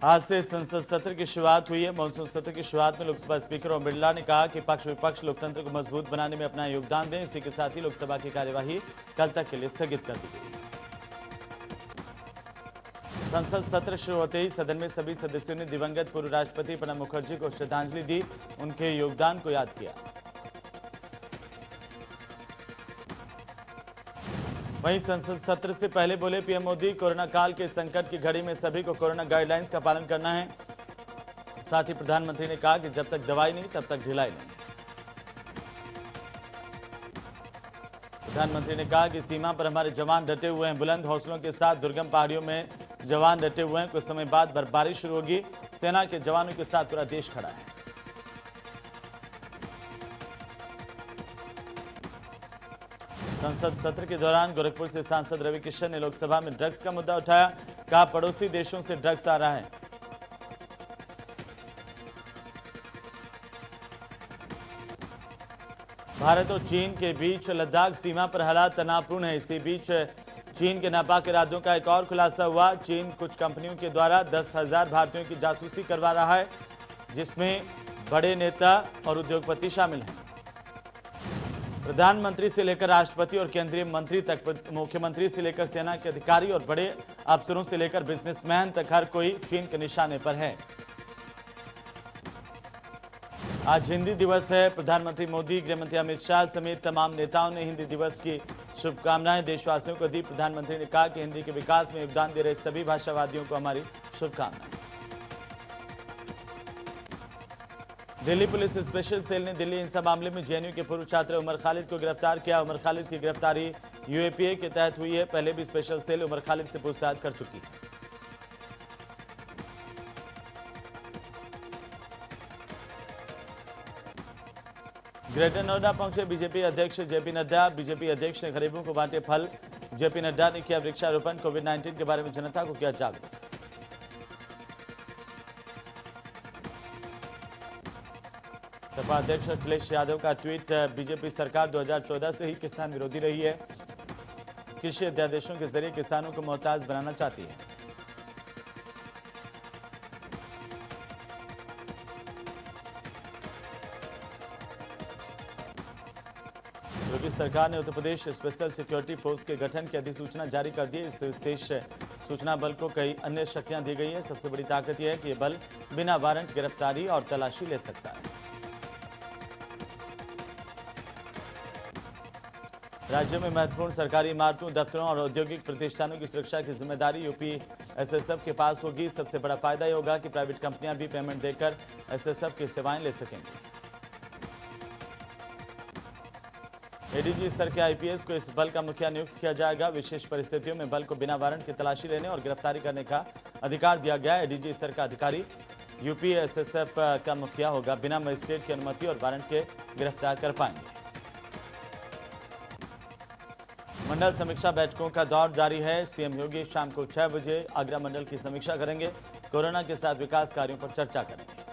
आज से संसद सत्र की शुरुआत हुई है। मानसून सत्र की शुरुआत में लोकसभा स्पीकर ओम बिरला ने कहा कि पक्ष विपक्ष लोकतंत्र को मजबूत बनाने में अपना योगदान दें। इसी के साथ ही लोकसभा की कार्यवाही कल तक के लिए स्थगित कर दी गई। संसद सत्र शुरू होते ही सदन में सभी सदस्यों ने दिवंगत पूर्व राष्ट्रपति प्रणब मुखर्जी को श्रद्धांजलि दी, उनके योगदान को याद किया। वहीं संसद सत्र से पहले बोले पीएम मोदी, कोरोना काल के संकट की घड़ी में सभी को कोरोना गाइडलाइंस का पालन करना है। साथ ही प्रधानमंत्री ने कहा कि जब तक दवाई नहीं तब तक ढिलाई नहीं। प्रधानमंत्री ने कहा कि सीमा पर हमारे जवान डटे हुए हैं, बुलंद हौसलों के साथ दुर्गम पहाड़ियों में जवान डटे हुए हैं। कुछ समय बाद बर्फबारी शुरू होगी। सेना के जवानों के साथ पूरा देश खड़ा है। संसद सत्र के दौरान गोरखपुर से सांसद रवि किशन ने लोकसभा में ड्रग्स का मुद्दा उठाया। कहा पड़ोसी देशों से ड्रग्स आ रहा है। भारत और चीन के बीच लद्दाख सीमा पर हालात तनावपूर्ण है। इसी बीच चीन के नापाक इरादों का एक और खुलासा हुआ। चीन कुछ कंपनियों के द्वारा 10,000 भारतीयों की जासूसी करवा रहा है, जिसमें बड़े नेता और उद्योगपति शामिल हैं। प्रधानमंत्री से लेकर राष्ट्रपति और केंद्रीय मंत्री तक, मुख्यमंत्री से लेकर सेना के अधिकारी और बड़े अफसरों से लेकर बिजनेसमैन तक हर कोई चीन के निशाने पर है। आज हिंदी दिवस है। प्रधानमंत्री मोदी, गृहमंत्री अमित शाह समेत तमाम नेताओं ने हिंदी दिवस की शुभकामनाएं देशवासियों को दी। प्रधानमंत्री ने कहा कि हिंदी के विकास में योगदान दे रहे सभी भाषावादियों को हमारी शुभकामनाएं। दिल्ली पुलिस स्पेशल सेल ने दिल्ली हिंसा मामले में जेएनयू के पूर्व छात्र उमर खालिद को गिरफ्तार किया। उमर खालिद की गिरफ्तारी यूएपीए के तहत हुई है। पहले भी स्पेशल सेल उमर खालिद से पूछताछ कर चुकी है। ग्रेटर नोएडा पहुंचे बीजेपी अध्यक्ष जेपी नड्डा। बीजेपी अध्यक्ष ने गरीबों को बांटे फल। जेपी नड्डा ने किया वृक्षारोपण। कोविड-19 के बारे में जनता को किया जागरूक। सपा अध्यक्ष अखिलेश यादव का ट्वीट, बीजेपी सरकार 2014 से ही किसान विरोधी रही है। कृषि अध्यादेशों के जरिए किसानों को मोहताज बनाना चाहती है। योगी सरकार ने Uttar Pradesh special security force के गठन की अधिसूचना जारी कर दी है। इस विशेष सूचना बल को कई अन्य शक्तियां दी गई हैं। सबसे बड़ी ताकत यह है कि यह बल बिना वारंट गिरफ्तारी और तलाशी ले सकता है। राज्यों में महत्वपूर्ण सरकारी इमारतों, दफ्तरों और औद्योगिक प्रतिष्ठानों की सुरक्षा की जिम्मेदारी यूपी एसएसएफ के पास होगी। सबसे बड़ा फायदा यह होगा कि प्राइवेट कंपनियां भी पेमेंट देकर एसएसएफ की सेवाएं ले सकेंगी। एडीजी स्तर के आईपीएस को इस बल का मुखिया नियुक्त किया जाएगा। विशेष परिस्थितियों में बल को बिना वारंट की तलाशी लेने और गिरफ्तारी करने का अधिकार दिया गया है। एडीजी स्तर का अधिकारी यूपी एसएसएफ का मुखिया होगा। बिना मजिस्ट्रेट की अनुमति और वारंट के गिरफ्तार कर पाएंगे। मंडल समीक्षा बैठकों का दौर जारी है। सीएम योगी शाम को 6 बजे आगरा मंडल की समीक्षा करेंगे। कोरोना के साथ विकास कार्यों पर चर्चा करेंगे।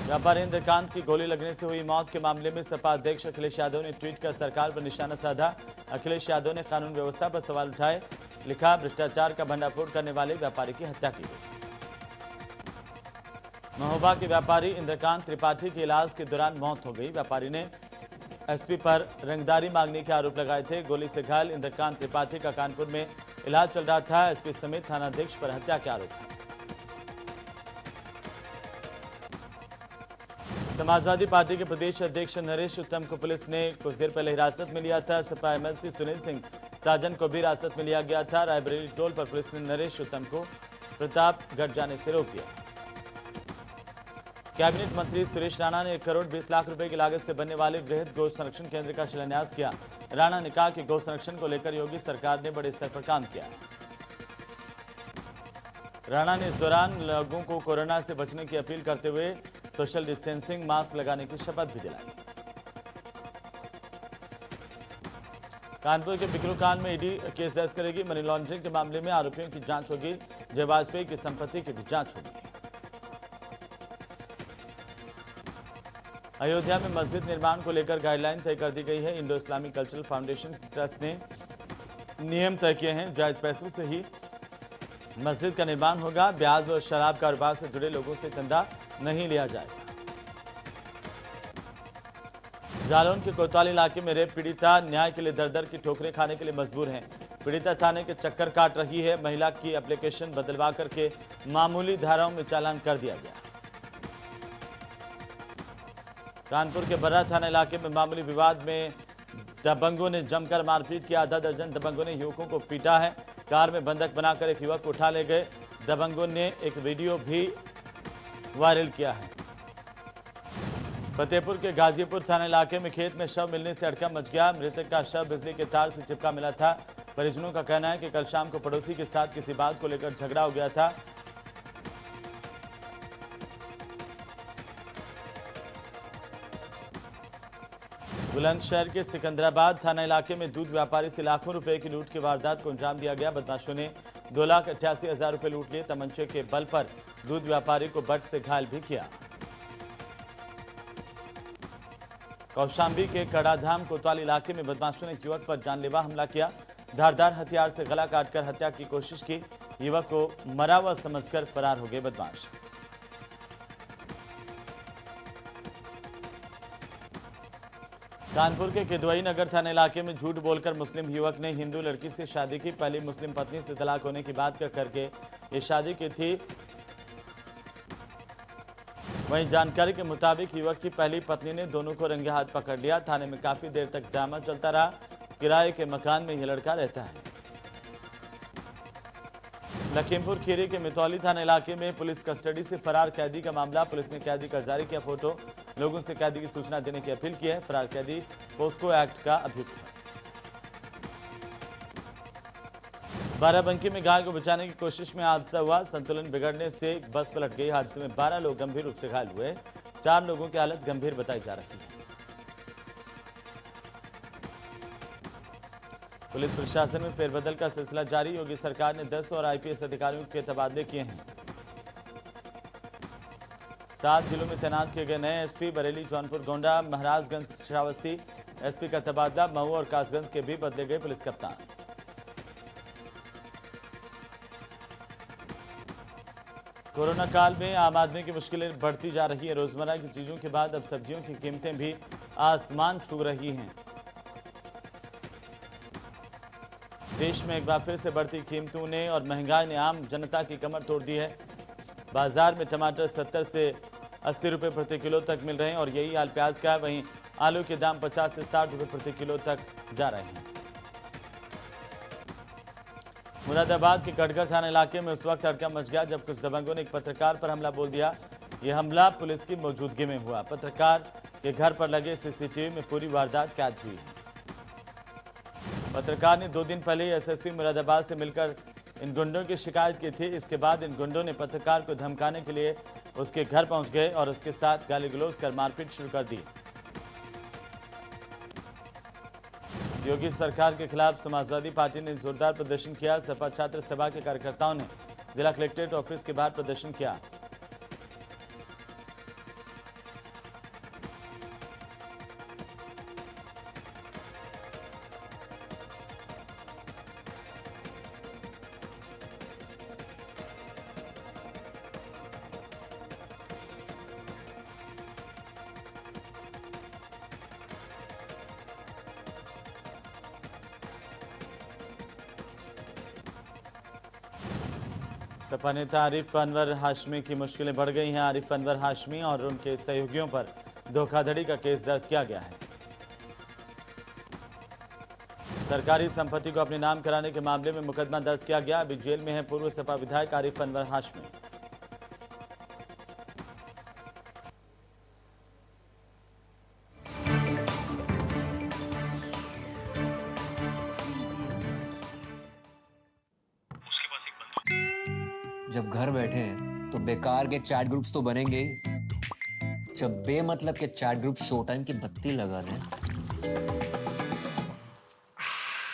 व्यापारी इंद्रकांत की गोली लगने से हुई मौत के मामले में सपा अध्यक्ष अखिलेश यादव ने ट्वीट कर सरकार पर निशाना साधा। अखिलेश यादव ने कानून व्यवस्था पर सवाल उठाए। लिखा, भ्रष्टाचार का भंडाफोड़ करने वाले व्यापारी की हत्या की गई। महोबा के व्यापारी इंद्रकांत त्रिपाठी की इलाज के दौरान मौत हो गई। व्यापारी ने एसपी पर रंगदारी मांगने के आरोप लगाए थे। गोली से घायल इंद्रकांत त्रिपाठी का कानपुर में इलाज चल रहा था। एसपी समेत थानाध्यक्ष पर हत्या के आरोप है। समाजवादी पार्टी के प्रदेश अध्यक्ष नरेश उत्तम को पुलिस ने कुछ देर पहले हिरासत में लिया था। सपा एमएलसी सुनील सिंह साजन को भी हिरासत में लिया गया था। रायबरेली टोल पर पुलिस ने नरेश उत्तम को प्रतापगढ़ जाने से रोक दिया। कैबिनेट मंत्री सुरेश राणा ने 1 करोड़ 20 लाख रुपए की लागत से बनने वाले वृहद गौ संरक्षण केंद्र का शिलान्यास किया। राणा ने कहा कि गौ संरक्षण को लेकर योगी सरकार ने बड़े स्तर पर काम किया है। राणा ने इस दौरान लोगों को कोरोना से बचने की अपील करते हुए सोशल डिस्टेंसिंग, मास्क लगाने की शपथ भी दिलाई। कानपुर के बिकरू कांड में ईडी केस दर्ज करेगी। मनी लॉन्ड्रिंग के मामले में आरोपियों की जांच होगी। जय वाजपेयी की संपत्ति की भी जांच होगी। अयोध्या में मस्जिद निर्माण को लेकर गाइडलाइन तय कर दी गई है। Indo Islamic cultural foundation trust ने नियम तय किए हैं। जायज पैसों से ही मस्जिद का निर्माण होगा। ब्याज और शराब कारोबार से जुड़े लोगों से चंदा नहीं लिया जाएगा। जालौन के कोतवाली इलाके में रेप पीड़िता न्याय के लिए दर दर की ठोकरें खाने के लिए मजबूर हैं। पीड़िता थाने के चक्कर काट रही है। महिला की एप्लीकेशन बदलवा करके मामूली धाराओं में चालान कर दिया गया। कानपुर के बर्रा थाना इलाके में मामूली विवाद में दबंगों ने जमकर मारपीट किया। आधा दर्जन दबंगों ने युवकों को पीटा है। कार में बंधक बनाकर एक युवक को उठा ले गए। दबंगों ने एक वीडियो भी वायरल किया है। फतेहपुर के गाजीपुर थाना इलाके में खेत में शव मिलने से हड़कंप मच गया। मृतक का शव बिजली के तार से चिपका मिला था। परिजनों का कहना है कि कल शाम को पड़ोसी के साथ किसी बात को लेकर झगड़ा हो गया था। बुलंदशहर के सिकंदराबाद थाना इलाके में दूध व्यापारी से लाखों रुपए की लूट की वारदात को अंजाम दिया गया। बदमाशों ने 2,88,000 रुपए लूट लिए। तमंचे के बल पर दूध व्यापारी को बट से घायल भी किया। कौशाम्बी के कड़ाधाम कोतवाली इलाके में बदमाशों ने युवक पर जानलेवा हमला किया। धारदार हथियार से गला काटकर हत्या की कोशिश की। युवक को मरा हुआ समझकर फरार हो गए बदमाश। कानपुर के किदवई नगर थाना इलाके में झूठ बोलकर मुस्लिम युवक ने हिंदू लड़की से शादी की। पहली मुस्लिम पत्नी से तलाक होने की बात करके ये शादी की थी। वहीं जानकारी के मुताबिक युवक की पहली पत्नी ने दोनों को रंगे हाथ पकड़ लिया। थाने में काफी देर तक ड्रामा चलता रहा। किराए के मकान में यह लड़का रहता है। लखीमपुर खीरी के मितौली थाना इलाके में पुलिस कस्टडी से फरार कैदी का मामला। पुलिस ने कैदी का जारी किया फोटो। लोगों से कैदी की सूचना देने की अपील की है। फरार कैदी पोस्को एक्ट का अभियुक्त है। बाराबंकी में गाय को बचाने की कोशिश में हादसा हुआ। संतुलन बिगड़ने से बस पलट गई। हादसे में 12 लोग गंभीर रूप से घायल हुए। 4 लोगों की हालत गंभीर बताई जा रही है। पुलिस प्रशासन में फेरबदल का सिलसिला जारी। योगी सरकार ने 10 और आईपीएस अधिकारियों के तबादले किए हैं। 7 जिलों में तैनात किए गए नए एसपी। बरेली, जौनपुर, गोंडा, महाराजगंज, श्रावस्ती एसपी का तबादला। मऊ और कासगंज के भी बदले गए पुलिस कप्तान। कोरोना काल में आम आदमी की मुश्किलें बढ़ती जा रही है। रोजमर्रा की चीजों के बाद अब सब्जियों की कीमतें भी आसमान छू रही हैं। देश में एक बार फिर से बढ़ती कीमतों ने और महंगाई ने आम जनता की कमर तोड़ दी है। बाजार में टमाटर 70 से 80 रुपए प्रति किलो तक मिल रहे हैं और यही हाल प्याज का है। वहीं आलू के दाम 50 से 60 रुपए प्रति किलो तक जा रहे हैं। मुरादाबाद के कटघर थाना इलाके में उस वक्त हड़कंप मच गया जब कुछ दबंगों ने एक पत्रकार पर हमला बोल दिया। यह हमला पुलिस की मौजूदगी में हुआ। पत्रकार के घर पर लगे सीसीटीवी में पूरी वारदात कैद हुई है। पत्रकार ने 2 दिन पहले एसएसपी मुरादाबाद से मिलकर इन गुंडों की शिकायत की थी। इसके बाद इन गुंडों ने पत्रकार को धमकाने के लिए उसके घर पहुंच गए और उसके साथ गाली गलौज कर मारपीट शुरू कर दी। योगी सरकार के खिलाफ समाजवादी पार्टी ने जोरदार प्रदर्शन किया। सपा छात्र सभा के कार्यकर्ताओं ने जिला कलेक्ट्रेट ऑफिस के बाहर प्रदर्शन किया। सपा नेता आरिफ अनवर हाशमी की मुश्किलें बढ़ गई हैं। आरिफ अनवर हाशमी और उनके सहयोगियों पर धोखाधड़ी का केस दर्ज किया गया है। सरकारी संपत्ति को अपने नाम कराने के मामले में मुकदमा दर्ज किया गया। अभी जेल में है पूर्व सपा विधायक आरिफ अनवर हाशमी। जब घर बैठे हैं तो बेकार के चैट ग्रुप्स तो बनेंगे ही। जब बेमतलब के चैट ग्रुप शो टाइम की बत्ती लगा दें,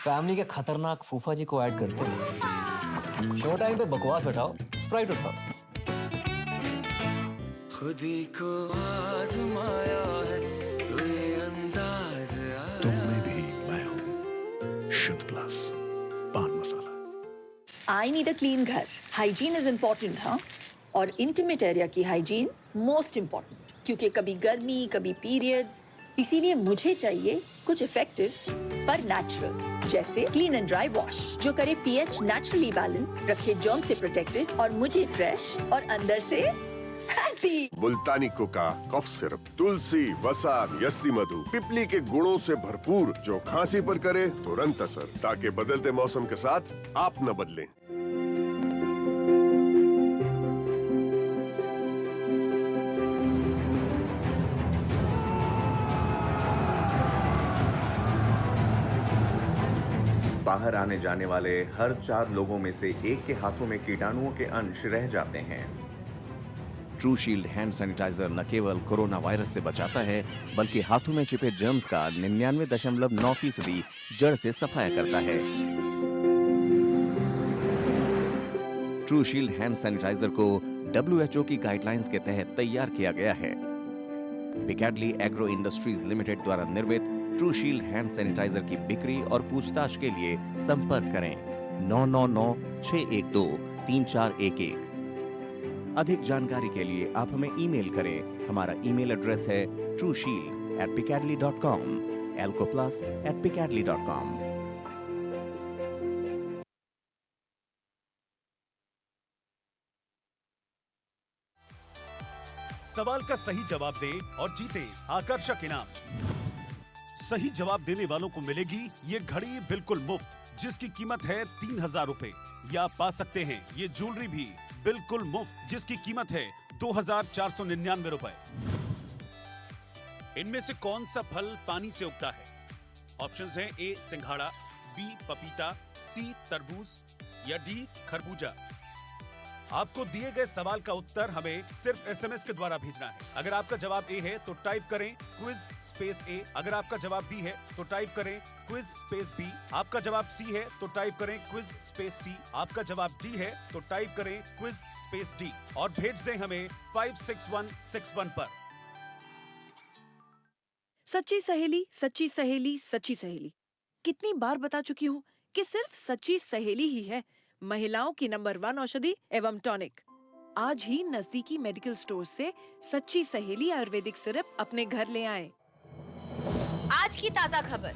फैमिली के खतरनाक फूफा जी को ऐड करते हैं। शो टाइम पे बकवास उठाओ, स्प्राइट उठाओ। खुदी को आजमाया है तो ये अंदाज आया। तुम में भी मैं हूं शुद्ध plus. I need a clean घर. हाइजीन इज इम्पोर्टेंट, हाँ. और इंटीमेट एरिया की हाइजीन मोस्ट इम्पोर्टेंट, क्योंकि कभी गर्मी कभी पीरियड्स. इसीलिए मुझे चाहिए कुछ इफेक्टिव पर नेचुरल, जैसे क्लीन एंड ड्राई वॉश जो करे पीएच नेचुरली बैलेंस, रखे जर्म से प्रोटेक्टेड और मुझे फ्रेश और अंदर से हैप्पी. मुल्तानी कोका कफ सिरप, तुलसी, वसा, यस्ती मधु, पिपली के गुणों से भरपूर, जो खांसी पर करे तुरंत असर, ताकि बदलते मौसम के साथ आप न बदलें. बाहर आने जाने वाले हर 4 लोगों में से एक के हाथों में कीटाणुओं के अंश रह जाते हैं। ट्रू शील्ड हैंड सैनिटाइजर न केवल कोरोना वायरस से बचाता है, बल्कि हाथों में छिपे जर्म्स का 99.9% जड़ से सफाया करता है। ट्रू शील्ड हैंड सैनिटाइजर को WHO की गाइडलाइंस के तहत तैयार किया गया है। पिकैडली एग्रो इंडस्ट्रीज लिमिटेड द्वारा निर्मित ट्रू शील्ड हैंड सैनिटाइजर की बिक्री और पूछताछ के लिए संपर्क करें 9996123411। अधिक जानकारी के लिए आप हमें ईमेल करें। हमारा ईमेल एड्रेस है trueshield@picadly.com, elcoplus@picadly.com। सवाल का सही जवाब दे और जीते आकर्षक इनाम। सही जवाब देने वालों को मिलेगी ये घड़ी बिल्कुल मुफ्त, जिसकी कीमत है 3000 रुपए। या आप पा सकते हैं ये ज्वेलरी भी बिल्कुल मुफ्त, जिसकी कीमत है 2499 रुपए। इनमें से कौन सा फल पानी से उगता है? ऑप्शंस हैं ए सिंघाड़ा, बी पपीता, सी तरबूज या डी खरबूजा। आपको दिए गए सवाल का उत्तर हमें सिर्फ SMS के द्वारा भेजना है। अगर आपका जवाब ए है तो टाइप करें क्विज स्पेस ए, अगर आपका जवाब बी है तो टाइप करें क्विज स्पेस बी, आपका जवाब सी है तो टाइप करें क्विज स्पेस सी, आपका जवाब डी है तो टाइप करें क्विज स्पेस डी और भेज दें हमें 56161 पर। सच्ची सहेली, सच्ची सहेली, सच्ची सहेली। कितनी बार बता चुकी हूँ कि सिर्फ सच्ची सहेली ही है महिलाओं की नंबर 1 औषधि एवं टॉनिक। आज ही नजदीकी मेडिकल स्टोर से सच्ची सहेली आयुर्वेदिक सिरप अपने घर ले आएं। आज की ताजा खबर,